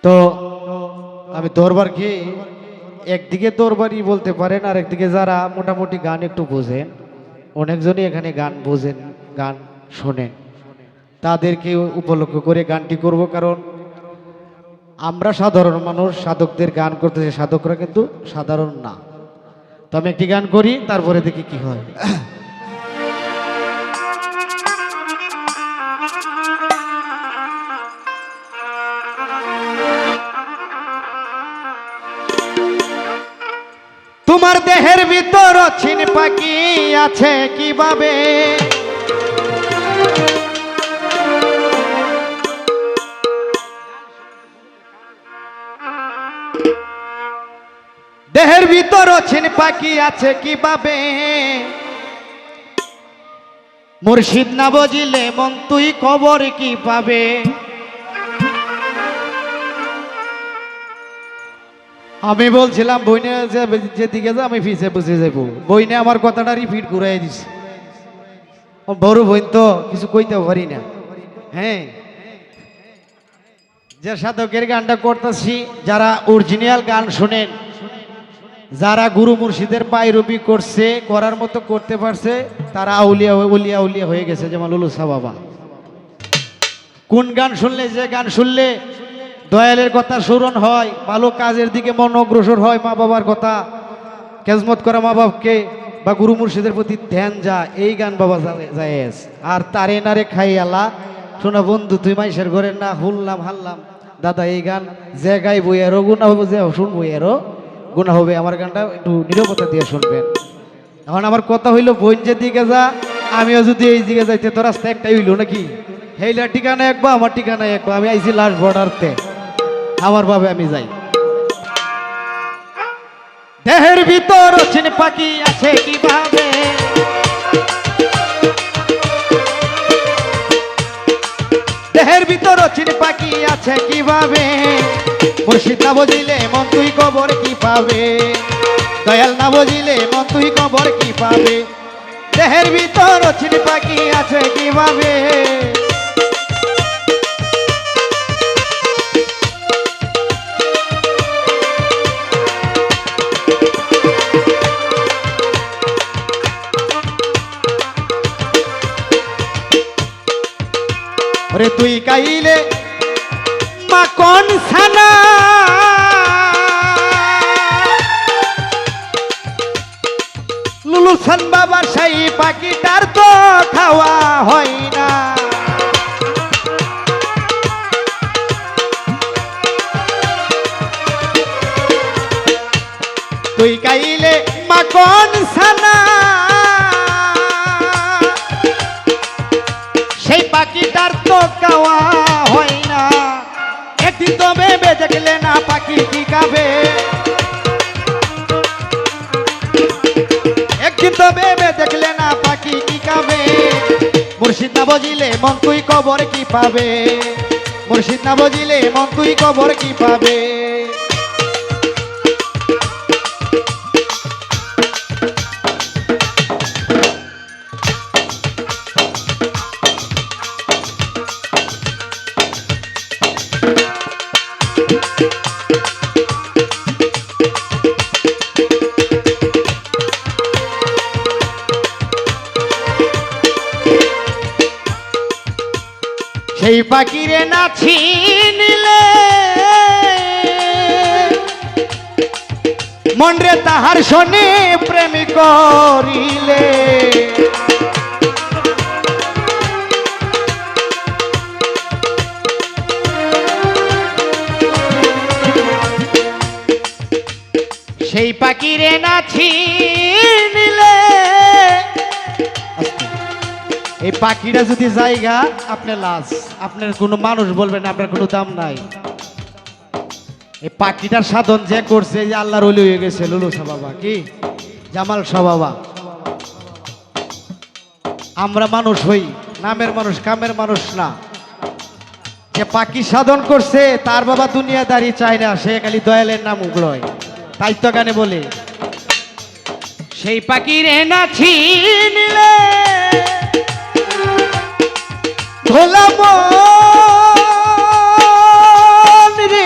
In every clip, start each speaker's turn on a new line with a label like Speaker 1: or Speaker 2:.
Speaker 1: তো আমি দরবারকে একদিকে দরবারই বলতে পারেন, আর একদিকে যারা মোটামুটি গান একটু বোঝেন, অনেকজনই এখানে গান বোঝেন, গান শোনেন, তাদেরকে উপলক্ষ করে গানটি করব। কারণ আমরা সাধারণ মানুষ, সাধকদের গান করতেছে, সাধকরা কিন্তু সাধারণ না। তো আমি একটি গান করি, তারপরে দেখি কি হয়। তোমার দেহের ভিতর ছিন পাখি আছে কিভাবে, দেহের ভিতর ছিন পাখি আছে কিভাবে, মুর্শিদ না বুঝিলে মন তুই খবর কি পাবে। আমি বলছিলাম বইনে যেদিকে যা আমি ফিসে বুঝে যাব, বইনে আমার কথাটা রিপিট ঘুরাই দিছে। বড় বইন তো কিছু কইতেও পারি না। হ্যাঁ, যে সাধকের গানটা করতেছি, যারা অরিজিনাল গান শোনেন, যারা গুরু মুর্শিদের পায়রবি করছে, করার মতো করতে পারছে, তারা আউলিয়া উলিয়া উলিয়া হয়ে গেছে। যেমন লুলুসা বাবা, কোন গান শুনলে, যে গান শুনলে দয়ালের কথা স্মরণ হয়, ভালো কাজের দিকে মন অগ্রসর হয়, মা বাবার কথা খেজমত করা, মা বাপকে বা গুরু মুর্শিদের প্রতি ধ্যান যা, এই গান বাবা জায়েজ। আর তারে নারে খাই আলা, শোনা বন্ধু তুই মাইশের ঘরের না, হুললাম হাল্লাম দাদা, এই গান যে গাই বই আরো গুণা হবে, যে শুনবই আরো গুণা হবে। আমার গানটা একটু নীরবতা দিয়ে শুনবেন। এখন আমার কথা হইলো, বোন যে দিকে যা, আমিও যদি এই দিকে যাইতে, তো রাস্তা একটাই হইলো নাকি, হেইলা ঠিকানা একবা, আমার ঠিকানা একবা। আমি আইছি লাস্ট বর্ডারতে, আমার ভাবে আমি যাই। দেহের ভিতর চিন পাখি আছে কিভাবে, দেহের ভিতর চিন পাখি আছে কিভাবে, মুর্শিদ না বুঝিলে মন তুই খবর কি পাবে, দয়াল না বুঝিলে মন তুই খবর কি পাবে। দেহের ভিতর চিন পাখি আছে কিভাবে, ওরে তুই কাইলে মাখন ছানা, লুলুসান বাবা সেই পাখিটার তো খাওয়া হয় না। তুই কাইলে মাখন ছানা, সেই পাখিটার তো খাওয়া হয় না। একদিন তো ভেবে দেখলে না পাখি কি খাবে, একদিন তো ভেবে দেখলে না পাখি কি খাবে। মুর্শিদ না বুঝিলে মন তুই খবর কি পাবে, মুর্শিদ না বুঝিলে মন তুই খবর কি পাবে। সেই পাখিরে না ছিনিলে মন রে তাহার শনি প্রেম করিলে, সেই পাখিরে না ছিনিলে, এই পাখিটা যদি জায়গা আপনার লাশ, আপনার কোনো মানুষ বলবেন আপনার কোনো দাম নাই। এই পাখিটার সাধন যে করছে, যে আল্লাহর ওলি হয়ে গেছে লুলুসা বাবা, কি জামাল শাহ বাবা। আমরা মানুষ হই, নামের মানুষ, কামের মানুষ না। যে পাখি সাধন করছে, তার বাবা দুনিয়াদারি চায় না, সে খালি দয়ালের নাম উগলয়। তাই তো গানে বলে, সেই পাখিরে না ছিনিলে ভোলা মন রে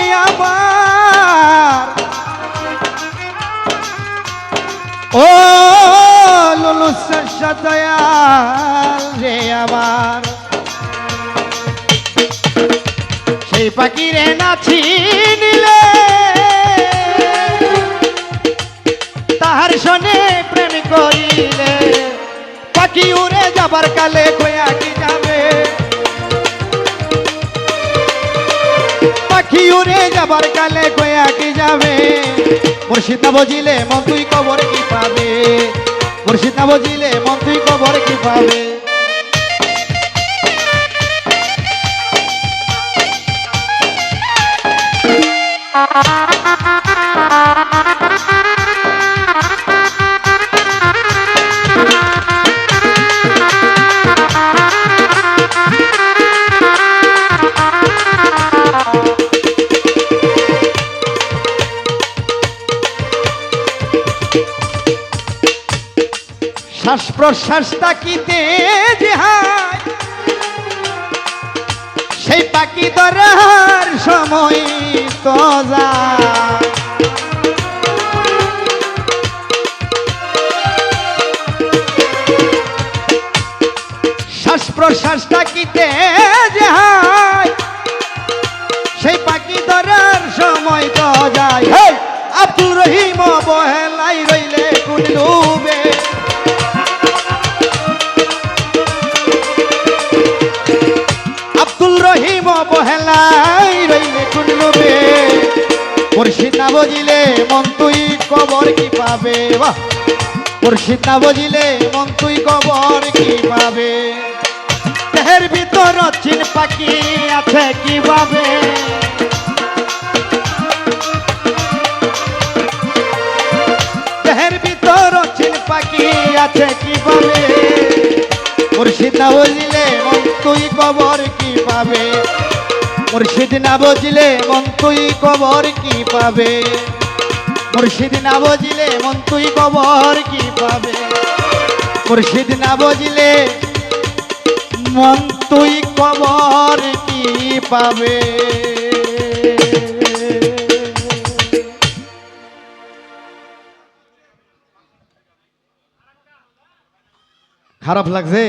Speaker 1: সেই পাখিরে না চিনিলে তাহার শোনে প্রেম করিলে পাখি উড়ে যাবার কালে কয়া কি যাবে পাখি উড়ে যাবার কালে কয়া কি যাবে মুর্শিদ না বুঝিলে মন তুই কবর কি পাবে মুর্শিদ না বুঝিলে মন তুই কবর কি পাবে শ্বাস প্রশ্বাস তাকিতে যে হায় সেই পাখি ধরার সময় তো যায় শ্বাস প্রশ্বাস তাকিতে যে হায় সেই পাখি ধরার সময় তো যায় আব্দুল রহিম বহেলাই রইলে কোন ডুবে আব্দুল রহিম বহেলাই রইলে কোন লোবে মুর্শিদ না বুঝিলে মন তুই কবর কি পাবে বাহ মুর্শিদ না বুঝিলে মন তুই কবর কি পাবে দেহের ভিতর চিন পাখি আছে কিভাবে দেহের ভিতর চিন পাখি আছে কিভাবে মুর্শিদ না বুঝিলে মন তুই কবর কি পাবে মুর্শিদ না বুঝিলে মন তুই কবর কি পাবে মুর্শিদ না বুঝিলে মন তুই কবর কি পাবে মুর্শিদ না বুঝিলে মন তুই কবর কি পাবে খারাপ লাগছে